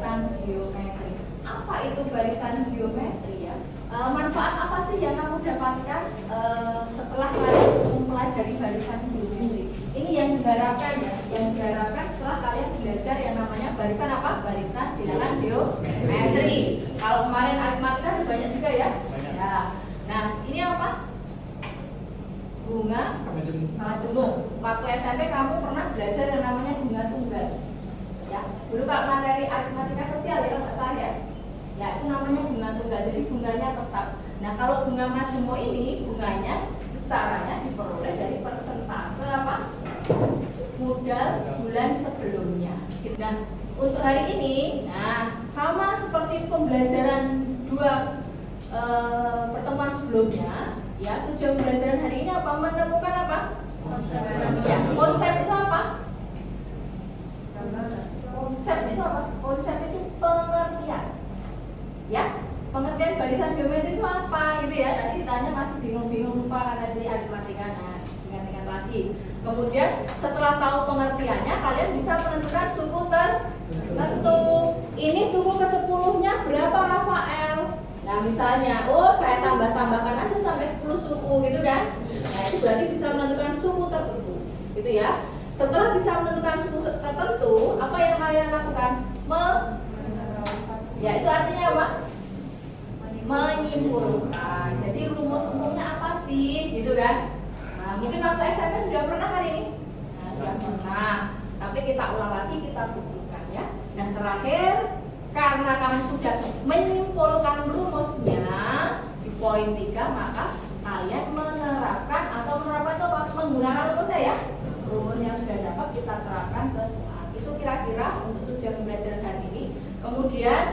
barisan geometri. Apa itu barisan geometri ya? Manfaat apa sih yang kamu dapatkan setelah kalian mempelajari barisan geometri? Ini yang diharapkan ya, yang diharapkan setelah kalian belajar yang namanya barisan apa? Barisan bilangan geometri. Kalau kemarin aritmatika banyak juga ya. Ya. Nah, ini apa? Bunga majemuk. Waktu SMP kamu pernah belajar yang namanya bunga tunggal. Ya, dulu kalau materi aritmatika sosial ya, nggak salah ya. Ya, itu namanya bunga tunggal. Jadi bunganya tetap. Nah, kalau bunga majemuk ini bunganya besarannya diperoleh dari persentase apa? Modal bulan sebelumnya. Nah, untuk hari ini, nah sama seperti pembelajaran dua pertemuan sebelumnya, ya tujuan pembelajaran hari ini apa? Menemukan apa? Konsep. Ya, konsep itu apa? Konsep itu apa? Konsep itu pengertian. Ya, pengertian barisan geometri itu apa gitu ya? Tadi ditanya masih bingung-bingung lupa karena dari aritmatika. Nah, ingat-ingat lagi. Kemudian setelah tahu pengertiannya, kalian bisa menentukan suku tertentu. Ini suku ke-10-nya berapa, Rafael? Nah, misalnya, oh saya tambah-tambahkan aja sampai 10 suku gitu kan? Nah, itu berarti bisa menentukan suku tertentu, gitu ya. Setelah bisa menentukan suku tertentu, apa yang kalian lakukan? Ya, itu artinya apa? Menyimpulkan. Jadi rumus umumnya apa sih, gitu kan? Nah, mungkin waktu SMP sudah pernah hari ini? Nah, sudah pernah. Tapi kita ulang lagi, kita buktikan ya. Dan terakhir, karena kamu sudah menyimpulkan rumusnya di poin 3, maka kalian menerapkan atau menerapkan itu apa? Menggunakan rumusnya ya. Rumus yang sudah dapat kita terapkan ke sekolah. Itu kira-kira untuk tujuan pembelajaran hari ini. Kemudian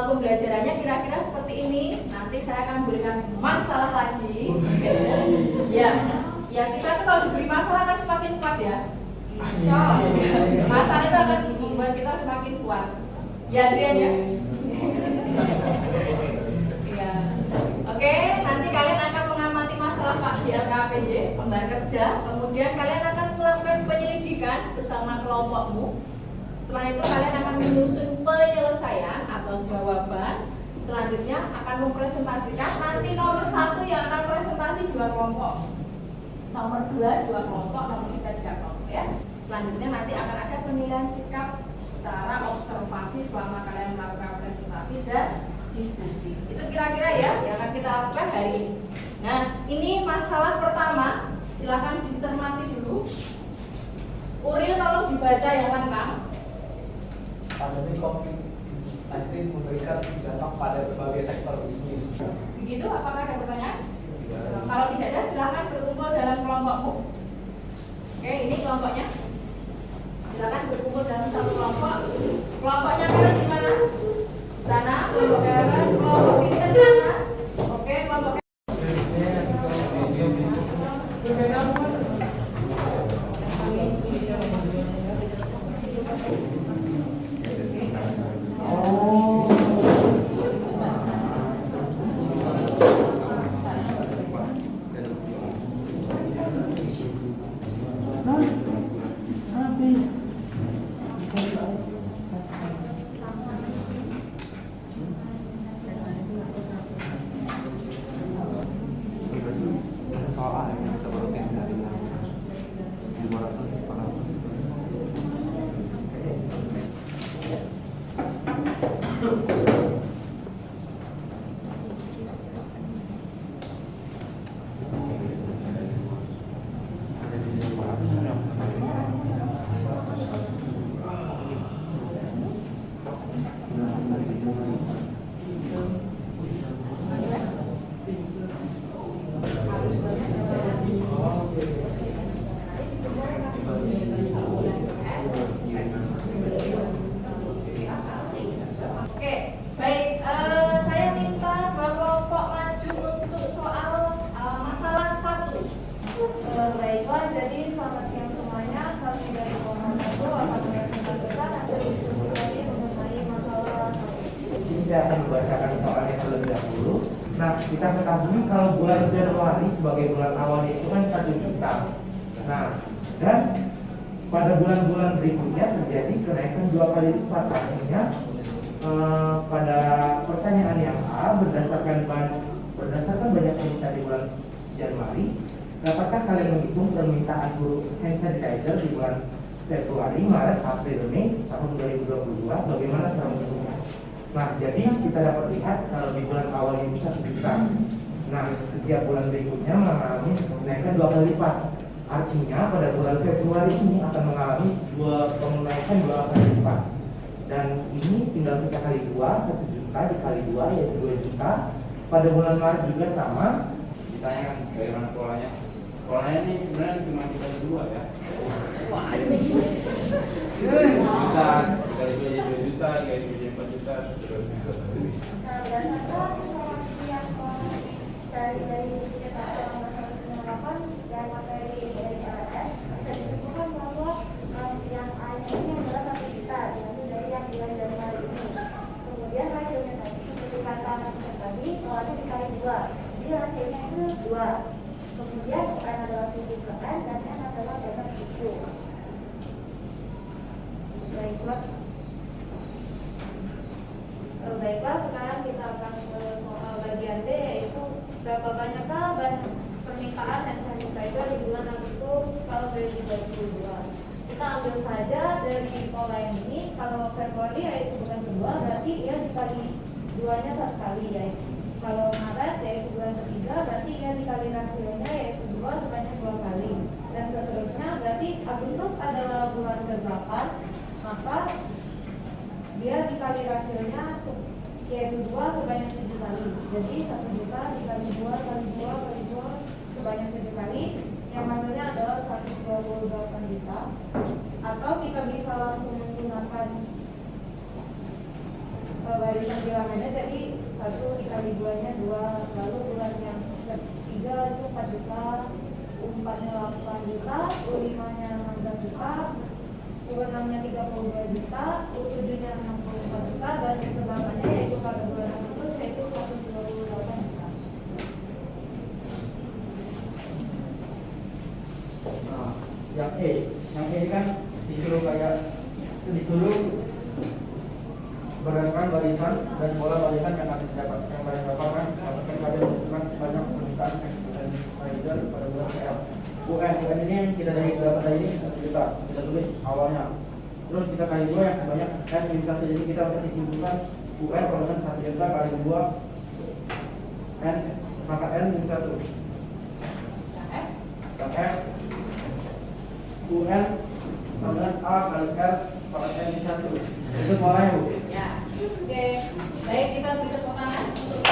pembelajarannya kira-kira seperti ini. Nanti saya akan berikan masalah lagi. Ya kita tuh kalau diberi masalah kan semakin kuat ya. Masalah itu akan membuat kita semakin kuat. Ya, Adrian ya. Ya. Oke, nanti kalian akan mengamati masalah Pak di LKPJ, lembar kerja. Kemudian kalian akan melakukan penyelidikan bersama kelompokmu. Setelah itu kalian akan menyusun penyelesaian atau jawaban. Selanjutnya akan mempresentasikan. Nanti nomor 1 yang akan presentasi 2 kelompok. Nomor 2 2 kelompok, nomor 3 3 kelompok ya. Selanjutnya nanti akan ada penilaian sikap secara observasi selama kalian melakukan presentasi dan diskusi. Itu kira-kira ya yang akan kita lakukan hari ini. Nah, ini masalah pertama. Silahkan dicermati dulu. Uril tolong dibaca yang lengkap. Pandemi COVID-19 memberikan dampak pada berbagai sektor bisnis. Begitu, apakah ada pertanyaan? Kalau tidak ada, silahkan berkumpul dalam kelompokmu. Oke, ini kelompoknya. Silakan berkumpul dalam satu kelompok. Kelompoknya kalian di mana? Sana, kelompok kalian, kelompok kita di sana. Oke, kelompok saya akan membacakan soalnya terlebih dahulu. Nah, kita ketahui kalau bulan Januari sebagai bulan awalnya itu kan 1 juta. Nah, dan pada bulan-bulan berikutnya terjadi kenaikan 2 kali lipat, artinya pada pertanyaan yang A, berdasarkan banyak permintaan di bulan Januari, dapatkah kalian menghitung permintaan hand sanitizer di bulan Februari, Maret, April, Mei tahun 2022? Bagaimana cara menghitungnya? Nah, jadi yang kita dapat lihat kalau di bulan awal ini 1 juta. Nah, setiap bulan berikutnya mengalami kenaikan 2 kali lipat. Artinya pada bulan Februari ini akan mengalami kenaikan 2 kali lipat. Dan ini tinggal kita kali 2, 1 juta dikali 2 yaitu 2 juta. Pada bulan Maret juga sama. Ditanyakan bagaimana polanya. Polanya ini sebenarnya cuma dikali 2 ya. Wah, ini Juta, dikali 2 jadi 2 juta, dikali 2 jadi 4 juta, seterusnya. Berdasarkan informasi yang dari data nomor 198 dan materi dari LLS, bisa disebutkan bahwa yang AS ini adalah 1 juta diambil dari yang bulan Januari ini. Kemudian hasilnya tadi seperti kata tadi, awalnya dikali 2, jadi hasilnya itu 2. Kemudian UN adalah suku UN dan N adalah data suku. Baiklah, sekarang kita akan ke soal bagian D, yaitu berapa banyakkah permintaan hand sanitizer di bulan Agustus kalau 2022. Kita ambil saja dari pola yang ini, kalau Februari yaitu bulan kedua, berarti ia dikali 2-nya sekali, yaitu kalau Maret yaitu bulan ketiga, berarti ia dikali rasionya yaitu 2 sebanyak 2 kali, dan seterusnya. Berarti Agustus adalah bulan ke-8, maka dia dikali rasionya yaitu 2 sebanyak 7 kali. Jadi 1 juta dikali 2 kali 2 kali 2 sebanyak 7 kali, yang hasilnya adalah 128 juta. Atau kita bisa langsung menggunakan barisan bilangannya, jadi 1 dikali 2-nya 2, lalu bulan yang ketiga itu 4 juta, 4-nya 8 juta, 5-nya 16 juta, U6-nya 32 juta, U7-nya 64 juta, dan ke-8-nya yaitu pada bulan Agustus yaitu 128 juta. Nah, yang E ini kan disuruh berdasarkan barisan dan pola barisan yang akan didapat yang paling berapa kan kalian menentukan banyak permintaan dan rider pada bulan PL. UN ini kita dari berapa tadi ini 1 juta kita tulis awalnya, terus kita kali 2 yang banyak N min 1, jadi kita akan disimpulkan UN kalau dengan 1 juta kali 2 N, maka N min 1 dan F UN dengan A kali R pada N min 1. Itu polanya, Bu. Ya, oke. Baik, kita beri tepuk tangan untuk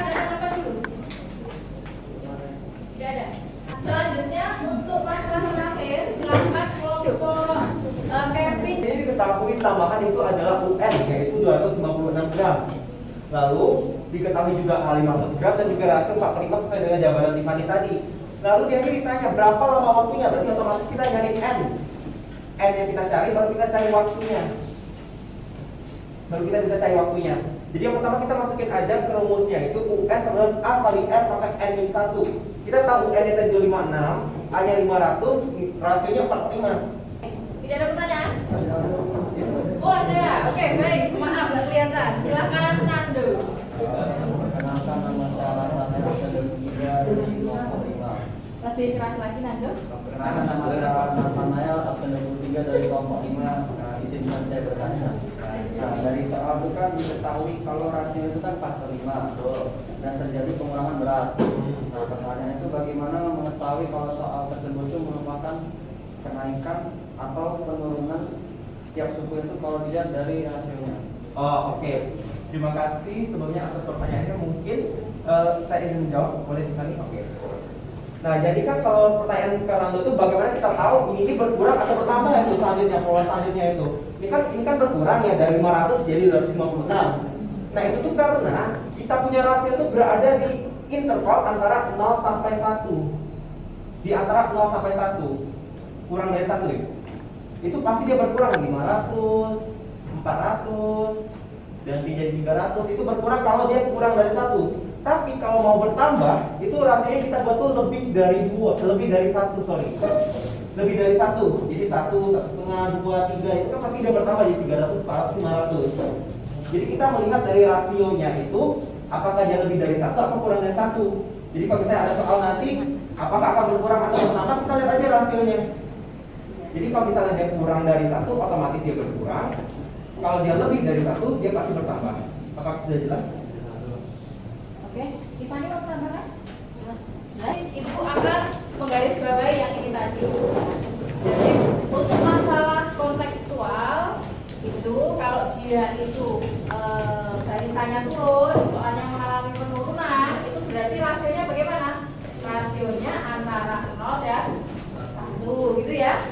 data dulu. Tidak ada. Selanjutnya untuk masalah terakhir, silakan kelompok Kevin. Ini diketahui tambahan itu adalah UN yaitu 256 gram. Lalu diketahui juga A500 gram dan juga rasio 45 sesuai dengan jawaban Tiffany tadi. Lalu dia ini ditanya berapa lama waktunya, berarti otomatis kita nyari N. N yang kita cari baru kita cari waktunya. Baru kita bisa cari waktunya. Jadi yang pertama kita masukin aja ke rumusnya itu UN sama dengan A kali R maka N min 1. Kita tahu UN nya tadi 56, A nya 500, rasionya 45. Tidak ada pertanyaan? Oh ada, oke baik, maaf nggak kelihatan. Silakan Nando. Perkenalkan nama saya Alan, saya bertiga dari kelompok 5. Lebih keras lagi Nando. Perkenalkan nama saya Alan Nael, absen 23 dari kelompok 5. Izinkan saya bertanya. Nah, dari soal itu kan diketahui kalau rasio itu kan faktor 5 dan terjadi pengurangan berat. Nah, pertanyaannya itu bagaimana mengetahui kalau soal tersebut itu merupakan kenaikan atau penurunan setiap suku itu kalau dilihat dari hasilnya. Oh, oke. Terima kasih sebelumnya atas pertanyaannya. Mungkin saya izin menjawab, boleh sekali? Oke. Nah, jadi kan kalau pertanyaan Fernando itu bagaimana kita tahu ini berkurang atau bertambah itu selanjutnya, pola selanjutnya itu. Ini kan berkurang ya dari 500 jadi 256. Nah, itu tuh karena kita punya rasio itu berada di interval antara 0 sampai 1. Di antara 0 sampai 1. Kurang dari 1 ya. Itu pasti dia berkurang 500, 400 dan jadi 300 itu berkurang kalau dia kurang dari 1. Tapi kalau mau bertambah itu rasionya kita buat tuh lebih dari 1, sorry. lebih dari 1. Jadi 1, 1,5, 2, 3 itu kan pasti dia bertambah jadi 300, 400, 500. Jadi kita melihat dari rasionya itu apakah dia lebih dari 1 atau kurang dari 1. Jadi kalau misalnya ada soal nanti apakah akan berkurang atau bertambah, kita lihat aja rasionya. Jadi kalau misalnya dia kurang dari 1, otomatis dia berkurang. Kalau dia lebih dari 1, dia pasti bertambah. Apakah sudah jelas? Oke, Tiffany mau menambahkan? Nah, Ibu akan menggarisbawahi yang ini tadi. Jadi untuk masalah kontekstual itu kalau dia itu barisannya turun, soalnya mengalami penurunan, itu berarti rasionya bagaimana? Rasionya antara 0 dan 1 gitu ya.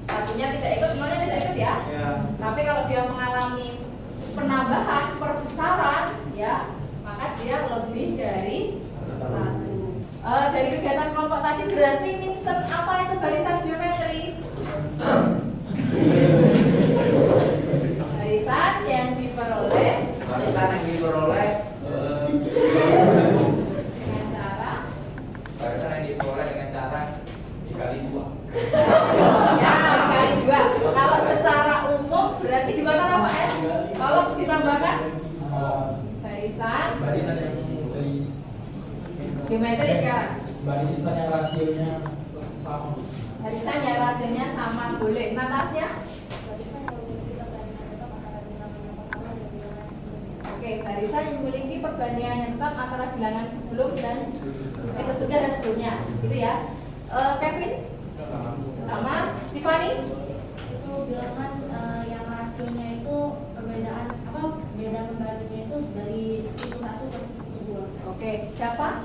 Satunya tidak ikut, nolnya tidak ikut ya. Tapi kalau dia mengalami penambahan, perbesaran ya, maka dia lebih dari 1. Dari kegiatan kelompok tadi berarti Minsen apa itu barisan geometri? Barisan yang diperoleh dengan cara Barisan yang diperoleh dengan cara dikali 2. ya dikali 2. Kalau secara umum berarti gimana Rafael? Kalau ditambahkan barisan Barisan yang geometri sekarang. barisan yang rasionya sama. Barisan yang rasionya sama boleh. Natasnya? Oke, barisan yang memiliki perbandingan yang tetap antara bilangan sebelum dan sesudah dan sebelumnya, gitu ya. Kevin? Sama. Tiffany? Itu bilangan yang rasionya itu perbedaan beda pembagiannya itu dari situ 1 ke situ 2. Oke, siapa?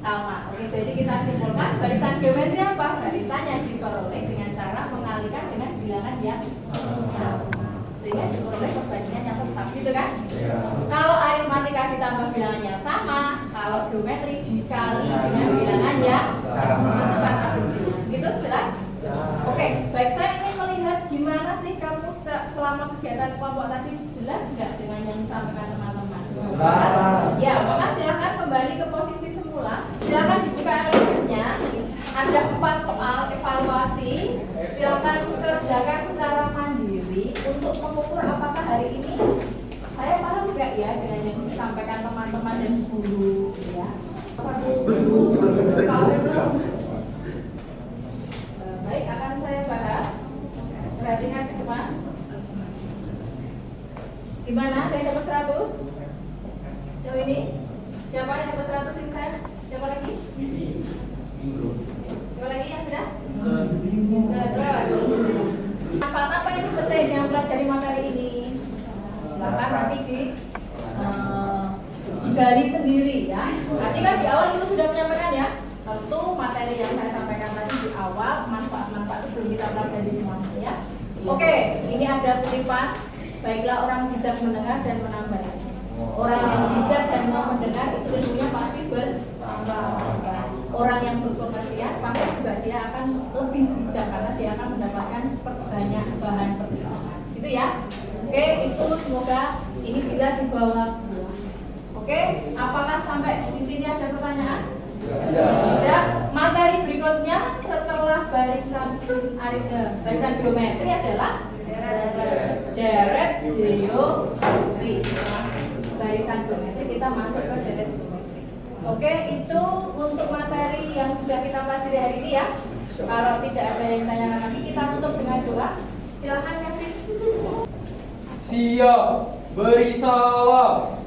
Sama. Oke, jadi kita simpulkan barisan geometri apa? Barisan yang diperoleh dengan cara mengalihkan dengan bilangan yang sama, sehingga diperoleh perbandingan yang tetap, gitu kan? Kalau aritmatika ditambah bilangan yang sama, kalau geometri dikali dengan bilangan yang sama, itu kan bilangan. Gitu, jelas? Oke, baik, saya ingin melihat gimana sih kamu selama kegiatan kelompok tadi, jelas nggak dengan yang disampaikan teman-teman? Ya, maka silakan kembali ke posisi semula. Silakan dibuka analisisnya. Ada 4 soal evaluasi. Silakan kerjakan secara mandiri untuk mengukur apakah hari ini saya paham nggak ya dengan yang disampaikan teman-teman dan guru, ya. Baik, akan saya bahas. Perhatikan ke depan. Gimana? Ada yang dapat 100? Jauh ini? Siapa yang dapat 100 Vincent? Siapa lagi? Siapa lagi yang sudah? Apa yang penting yang pelajari materi ini? Silakan nanti digali sendiri ya. Nanti kan di awal itu sudah menyampaikan ya. Tentu materi yang saya sampaikan tadi di awal manfaat-manfaat itu belum kita pelajari semuanya ya. Oke, ini ada kutipan. Baiklah orang bijak mendengar dan menambah. Orang yang bijak dan mau mendengar itu ilmunya pasti bertambah. Orang yang berpengertian pasti juga dia akan lebih bijak karena dia akan mendapatkan banyak bahan pertimbangan. Gitu ya. Oke, itu semoga ini bisa dibawa pulang. Oke, apakah sampai di sini ada pertanyaan? Tidak. Materi berikutnya setelah barisan geometri adalah deret geometri. Barisan geometri kita masuk ke deret geometri. Oke, itu untuk materi yang sudah kita pelajari hari ini ya. Kalau tidak ada yang ditanyakan lagi, kita tutup dengan doa. Silakan Kevin. Siap, beri salam.